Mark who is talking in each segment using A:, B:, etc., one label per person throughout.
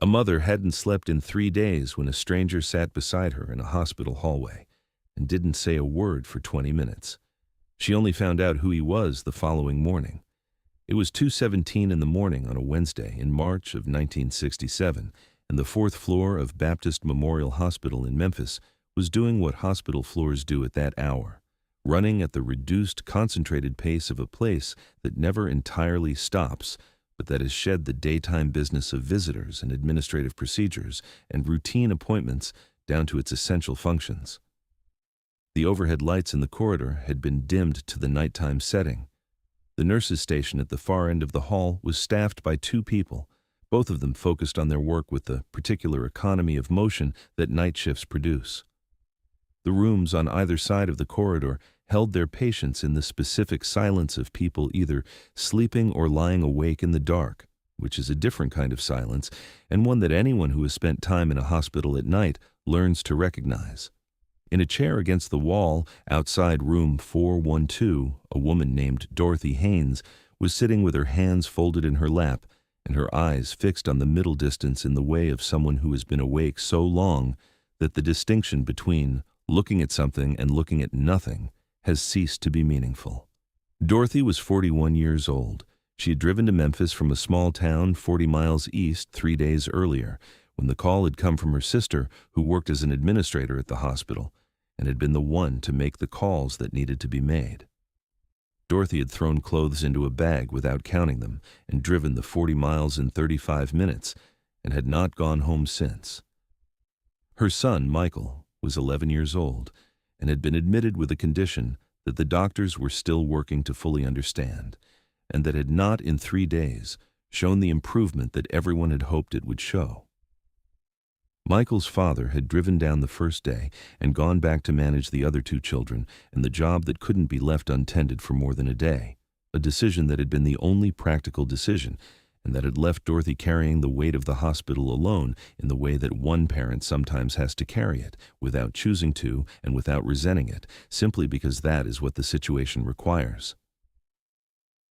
A: A mother hadn't slept in 3 days when a stranger sat beside her in a hospital hallway and didn't say a word for 20 minutes. She only found out who he was the following morning. It was 2:17 in the morning on a Wednesday in March of 1967, and the fourth floor of Baptist Memorial Hospital in Memphis was doing what hospital floors do at that hour, running at the reduced, concentrated pace of a place that never entirely stops, but that has shed the daytime business of visitors and administrative procedures and routine appointments down to its essential functions. The overhead lights in the corridor had been dimmed to the nighttime setting. The nurses' station at the far end of the hall was staffed by 2 people, both of them focused on their work with the particular economy of motion that night shifts produce. The rooms on either side of the corridor held their patients in the specific silence of people either sleeping or lying awake in the dark, which is a different kind of silence, and one that anyone who has spent time in a hospital at night learns to recognize. In a chair against the wall outside room 412, a woman named Dorothy Haynes was sitting with her hands folded in her lap and her eyes fixed on the middle distance in the way of someone who has been awake so long that the distinction between looking at something and looking at nothing has ceased to be meaningful. Dorothy was 41 years old. She had driven to Memphis from a small town 40 miles east 3 days earlier, when the call had come from her sister, who worked as an administrator at the hospital, and had been the one to make the calls that needed to be made. Dorothy had thrown clothes into a bag without counting them, and driven the 40 miles in 35 minutes, and had not gone home since. Her son, Michael, was 11 years old, and had been admitted with a condition that the doctors were still working to fully understand, and that had not in 3 days shown the improvement that everyone had hoped it would show. Michael's father had driven down the first day and gone back to manage the other 2 children and the job that couldn't be left untended for more than a day, a decision that had been the only practical decision, and that had left Dorothy carrying the weight of the hospital alone in the way that one parent sometimes has to carry it, without choosing to and without resenting it, simply because that is what the situation requires.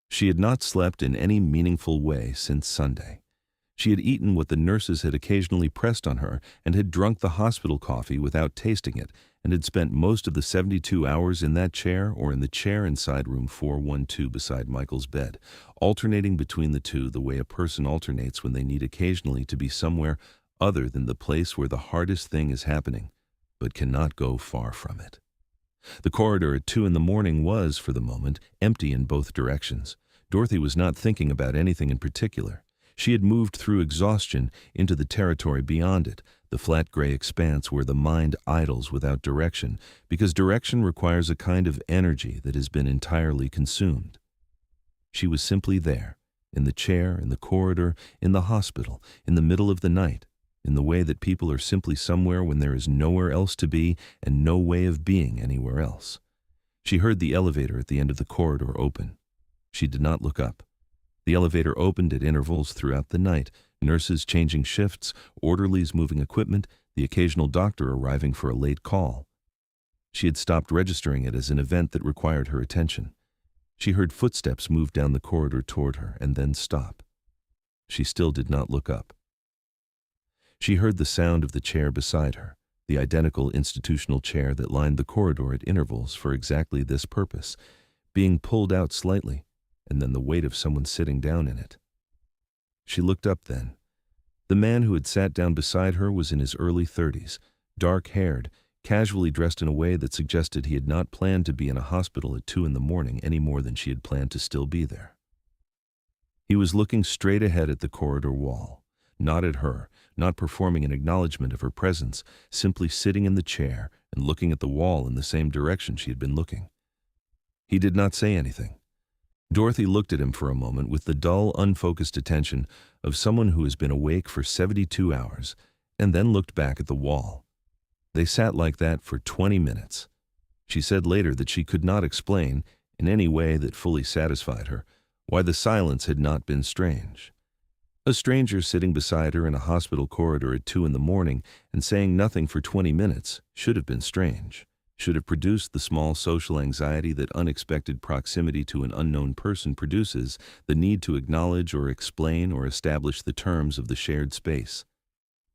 A: She had not slept in any meaningful way since Sunday. She had eaten what the nurses had occasionally pressed on her and had drunk the hospital coffee without tasting it, and had spent most of the 72 hours in that chair or in the chair inside room 412 beside Michael's bed, alternating between the two the way a person alternates when they need occasionally to be somewhere other than the place where the hardest thing is happening, but cannot go far from it. The corridor at 2 in the morning was, for the moment, empty in both directions. Dorothy was not thinking about anything in particular. She had moved through exhaustion into the territory beyond it, the flat gray expanse where the mind idles without direction, because direction requires a kind of energy that has been entirely consumed. She was simply there, in the chair, in the corridor, in the hospital, in the middle of the night, in the way that people are simply somewhere when there is nowhere else to be and no way of being anywhere else. She heard the elevator at the end of the corridor open. She did not look up. The elevator opened at intervals throughout the night, nurses changing shifts, orderlies moving equipment, the occasional doctor arriving for a late call. She had stopped registering it as an event that required her attention. She heard footsteps move down the corridor toward her and then stop. She still did not look up. She heard the sound of the chair beside her, the identical institutional chair that lined the corridor at intervals for exactly this purpose, being pulled out slightly, and then the weight of someone sitting down in it. She looked up then. The man who had sat down beside her was in his early 30s, dark-haired, casually dressed in a way that suggested he had not planned to be in a hospital at 2 in the morning any more than she had planned to still be there. He was looking straight ahead at the corridor wall, not at her, not performing an acknowledgement of her presence, simply sitting in the chair and looking at the wall in the same direction she had been looking. He did not say anything. Dorothy looked at him for a moment with the dull, unfocused attention of someone who has been awake for 72 hours, and then looked back at the wall. They sat like that for 20 minutes. She said later that she could not explain, in any way that fully satisfied her, why the silence had not been strange. A stranger sitting beside her in a hospital corridor at 2 in the morning and saying nothing for 20 minutes should have been strange, should have produced the small social anxiety that unexpected proximity to an unknown person produces, the need to acknowledge or explain or establish the terms of the shared space.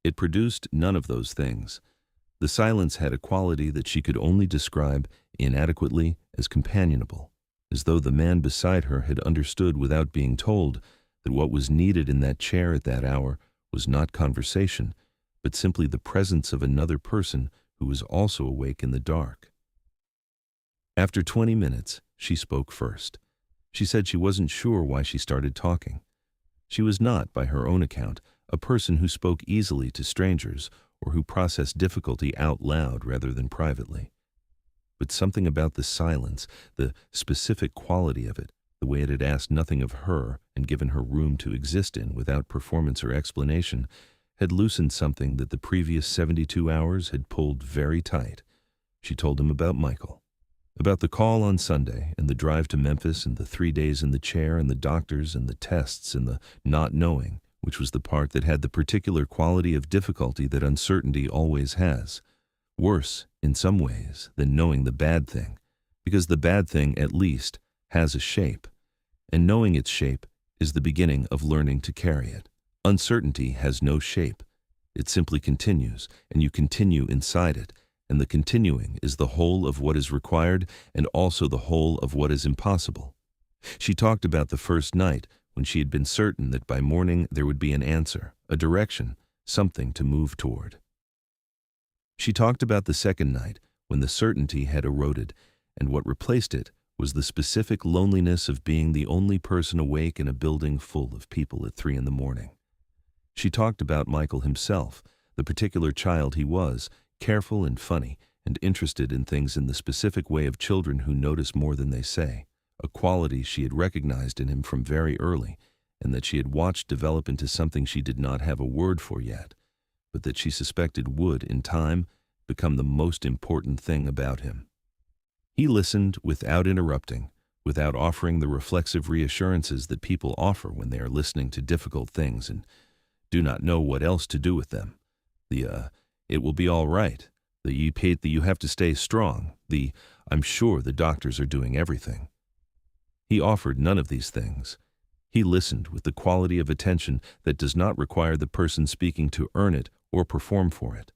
A: It produced none of those things. The silence had a quality that she could only describe inadequately as companionable, as though the man beside her had understood without being told that what was needed in that chair at that hour was not conversation, but simply the presence of another person who was also awake in the dark. After 20 minutes, she spoke first. She said she wasn't sure why she started talking. She was not, by her own account, a person who spoke easily to strangers or who processed difficulty out loud rather than privately. But something about the silence, the specific quality of it, the way it had asked nothing of her and given her room to exist in without performance or explanation, had loosened something that the previous 72 hours had pulled very tight. She told him about Michael, about the call on Sunday and the drive to Memphis and the 3 days in the chair and the doctors and the tests and the not knowing, which was the part that had the particular quality of difficulty that uncertainty always has. Worse, in some ways, than knowing the bad thing, because the bad thing, at least, has a shape, and knowing its shape is the beginning of learning to carry it. Uncertainty has no shape. It simply continues, and you continue inside it, and the continuing is the whole of what is required and also the whole of what is impossible. She talked about the first night, when she had been certain that by morning there would be an answer, a direction, something to move toward. She talked about the second night, when the certainty had eroded, and what replaced it was the specific loneliness of being the only person awake in a building full of people at 3 a.m. She talked about Michael himself, the particular child he was, careful and funny, and interested in things in the specific way of children who notice more than they say, a quality she had recognized in him from very early, and that she had watched develop into something she did not have a word for yet, but that she suspected would, in time, become the most important thing about him. He listened without interrupting, without offering the reflexive reassurances that people offer when they are listening to difficult things and do not know what else to do with them. It will be all right. You have to stay strong. I'm sure the doctors are doing everything. He offered none of these things. He listened with the quality of attention that does not require the person speaking to earn it or perform for it,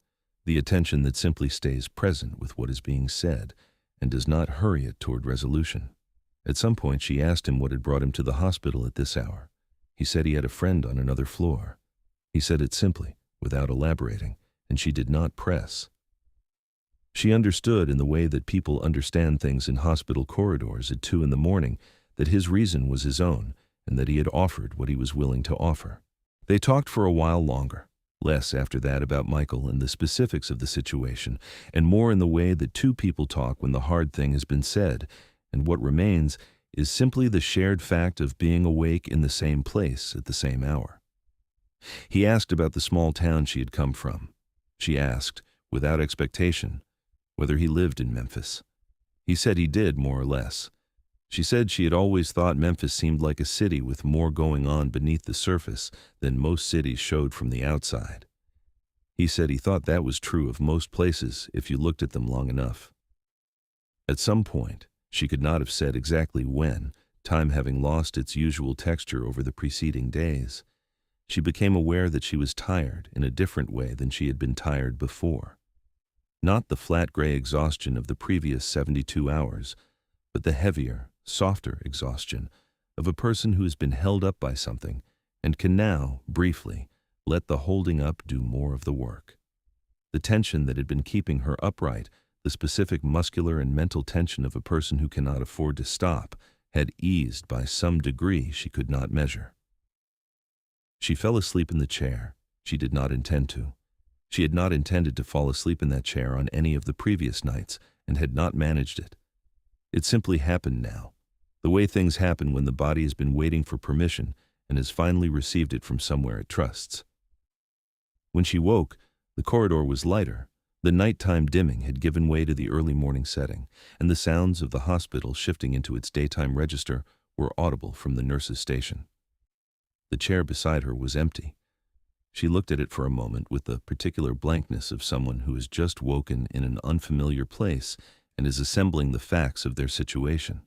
A: the attention that simply stays present with what is being said and does not hurry it toward resolution. At some point she asked him what had brought him to the hospital at this hour. He said he had a friend on another floor. He said it simply, without elaborating, and she did not press. She understood in the way that people understand things in hospital corridors at 2 a.m. that his reason was his own, and that he had offered what he was willing to offer. They talked for a while longer, less after that about Michael and the specifics of the situation, and more in the way that two people talk when the hard thing has been said, and what remains is simply the shared fact of being awake in the same place at the same hour. He asked about the small town she had come from. She asked, without expectation, whether he lived in Memphis. He said he did, more or less. She said she had always thought Memphis seemed like a city with more going on beneath the surface than most cities showed from the outside. He said he thought that was true of most places if you looked at them long enough. At some point, she could not have said exactly when, time having lost its usual texture over the preceding days, she became aware that she was tired in a different way than she had been tired before. Not the flat gray exhaustion of the previous 72 hours, but the heavier, softer exhaustion of a person who has been held up by something and can now, briefly, let the holding up do more of the work. The tension that had been keeping her upright, the specific muscular and mental tension of a person who cannot afford to stop, had eased by some degree she could not measure. She fell asleep in the chair. She did not intend to. She had not intended to fall asleep in that chair on any of the previous nights and had not managed it. It simply happened now, the way things happen when the body has been waiting for permission and has finally received it from somewhere it trusts. When she woke, the corridor was lighter. The nighttime dimming had given way to the early morning setting, and the sounds of the hospital shifting into its daytime register were audible from the nurse's station. The chair beside her was empty. She looked at it for a moment with the particular blankness of someone who has just woken in an unfamiliar place and is assembling the facts of their situation.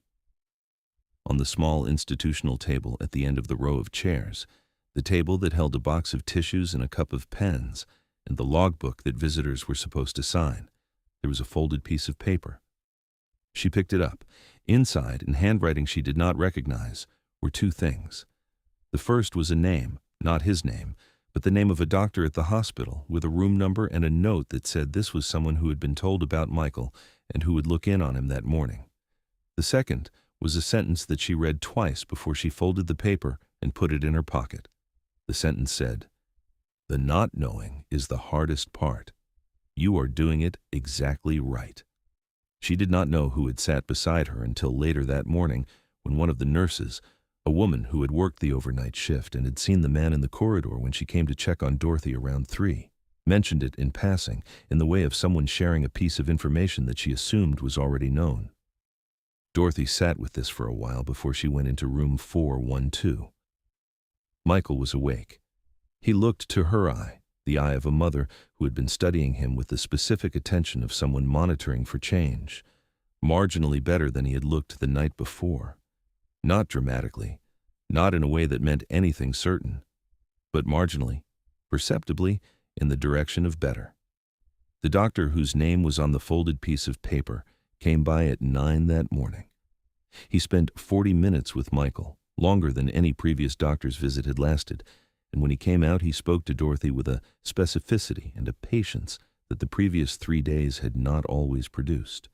A: On the small institutional table at the end of the row of chairs, the table that held a box of tissues and a cup of pens, and the logbook that visitors were supposed to sign. There was a folded piece of paper. She picked it up. Inside, in handwriting she did not recognize, were two things. The first was a name, not his name, but the name of a doctor at the hospital, with a room number and a note that said this was someone who had been told about Michael and who would look in on him that morning. The second was a sentence that she read twice before she folded the paper and put it in her pocket. The sentence said, "The not knowing is the hardest part. You are doing it exactly right." She did not know who had sat beside her until later that morning when one of the nurses, a woman who had worked the overnight shift and had seen the man in the corridor when she came to check on Dorothy around 3, mentioned it in passing in the way of someone sharing a piece of information that she assumed was already known. Dorothy sat with this for a while before she went into room 412. Michael was awake. He looked to her eye, the eye of a mother who had been studying him with the specific attention of someone monitoring for change, marginally better than he had looked the night before. Not dramatically, not in a way that meant anything certain, but marginally, perceptibly, in the direction of better. The doctor whose name was on the folded piece of paper came by at 9 that morning. He spent 40 minutes with Michael, longer than any previous doctor's visit had lasted, and when he came out he spoke to Dorothy with a specificity and a patience that the previous 3 days had not always produced.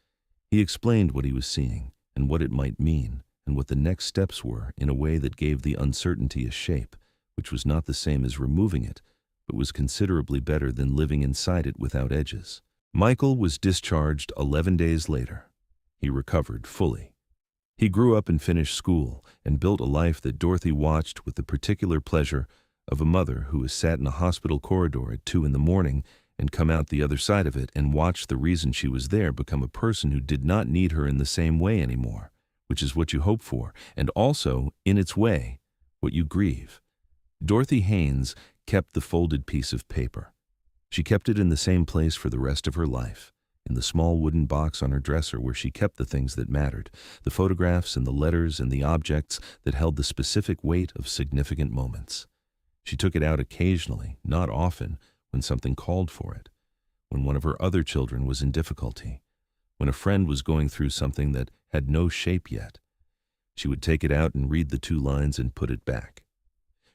A: He explained what he was seeing and what it might mean, and what the next steps were in a way that gave the uncertainty a shape, which was not the same as removing it, but was considerably better than living inside it without edges. Michael was discharged 11 days later. He recovered fully. He grew up and finished school and built a life that Dorothy watched with the particular pleasure of a mother who has sat in a hospital corridor at 2 in the morning and come out the other side of it and watched the reason she was there become a person who did not need her in the same way anymore, which is what you hope for, and also, in its way, what you grieve. Dorothy Haynes kept the folded piece of paper. She kept it in the same place for the rest of her life, in the small wooden box on her dresser where she kept the things that mattered, the photographs and the letters and the objects that held the specific weight of significant moments. She took it out occasionally, not often, when something called for it, when one of her other children was in difficulty, when a friend was going through something that had no shape yet. She would take it out and read the 2 lines and put it back.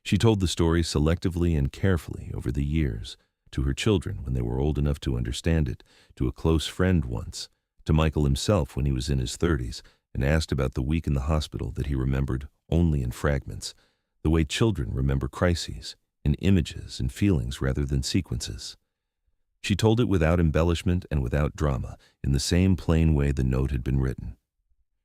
A: She told the story selectively and carefully over the years, to her children when they were old enough to understand it, to a close friend once, to Michael himself when he was in his 30s, and asked about the week in the hospital that he remembered only in fragments, the way children remember crises, in images and feelings rather than sequences. She told it without embellishment and without drama, in the same plain way the note had been written.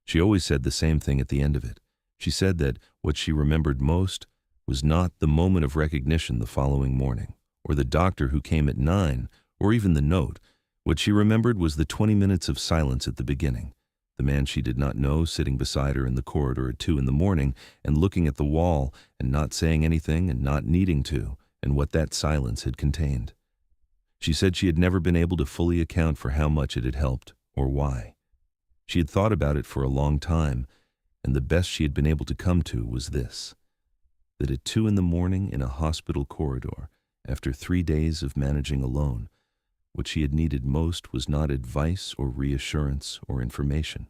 A: She always said the same thing at the end of it. She said that what she remembered most was not the moment of recognition the following morning, or the doctor who came at 9, or even the note. What she remembered was the 20 minutes of silence at the beginning, the man she did not know sitting beside her in the corridor at 2 in the morning and looking at the wall and not saying anything and not needing to, and what that silence had contained. She said she had never been able to fully account for how much it had helped, or why. She had thought about it for a long time, and the best she had been able to come to was this: that at 2 in the morning in a hospital corridor, after 3 days of managing alone, what she had needed most was not advice or reassurance or information.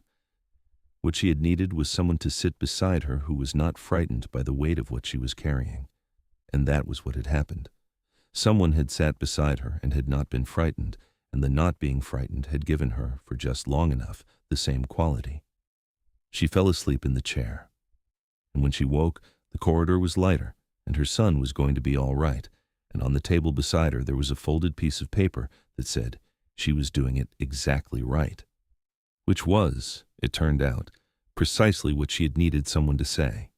A: What she had needed was someone to sit beside her who was not frightened by the weight of what she was carrying. And that was what had happened. Someone had sat beside her and had not been frightened, and the not being frightened had given her, for just long enough, the same quality. She fell asleep in the chair. And when she woke, the corridor was lighter, and her son was going to be all right, and on the table beside her there was a folded piece of paper that said she was doing it exactly right. Which was, it turned out, precisely what she had needed someone to say.